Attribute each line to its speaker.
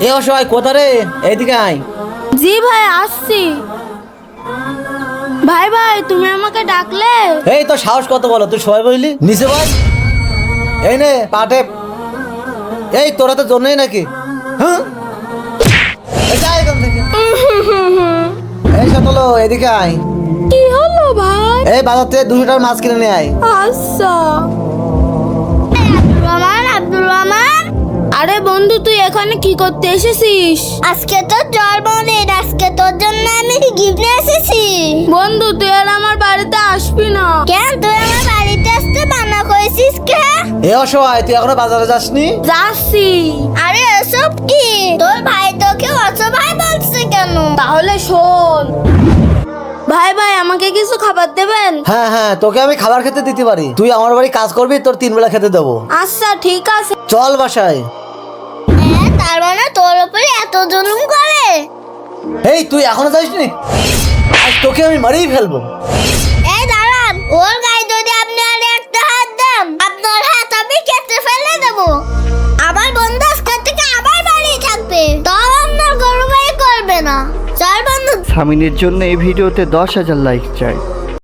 Speaker 1: এ অসহায় কোথা রে, এইদিকে আয়।
Speaker 2: জি ভাই আসছি। ভাই ভাই তুমি আমাকে ডাকলে?
Speaker 1: এই তো সাহস কত বলো, তুই সবাই বললি নিচে বস। এই নে পাটে। এই তোরা তো জন্যই নাকি? হ্যাঁ এই যা এখান থেকে। এই সতলো এদিকে আয়।
Speaker 2: কি হলো ভাই?
Speaker 1: এই বাজার থেকে 200 টাকার মাছ কিনে নিয়ে আয়।
Speaker 2: আচ্ছা। আব্দুল রহমান, আরে বন্ধু তুই এখানে কি করতে এসেছিস?
Speaker 3: আজকে তো জন্মদিন, আজকে তোর জন্য আমি গিফট নিয়ে এসেছি।
Speaker 2: বন্ধু তুই আর আমার বাড়িতে আসবি না
Speaker 3: কেন, তুই আমার বাড়িতে আসতে মানা করেছিস কে?
Speaker 1: এ অসহায় তুই এখনো বাজারে যাসনি?
Speaker 2: যাচ্ছি।
Speaker 3: আরে এসব কি? তোর ভাই তোকে অসহায় বলছে কেন?
Speaker 2: তাহলে শোন ভাই ভাই আমাকে কিছু খাবার দেবেন?
Speaker 1: হ্যাঁ হ্যাঁ, তোকে আমি খাবার খেতে দিতে পারি। তুই আমার বাড়ি কাজ করবি, তোর 3 বেলা খেতে দেবো।
Speaker 2: আচ্ছা ঠিক আছে।
Speaker 1: চল বাসায়।
Speaker 3: হ্যাঁ, তার মানে তোর উপরে এত জুলুম করে?
Speaker 1: এই তুই এখনো যাসনি? আজ তোকে আমি মারিয়ে ফেলবো।
Speaker 3: এই দাঁড়ান, ওর গায়ে যদি আপনি আর একটা হাত দেন, আপনার হাত আমি কেটে ফেলে দেবো। আমার বন্ধু আজকে থেকে আবার বাড়ি থাকবে, তখন আপনার গরু বাড়ি করবে না। চল বন্ধু।
Speaker 4: সামিনের জন্য এই ভিডিওতে 10,000 লাইক চাই।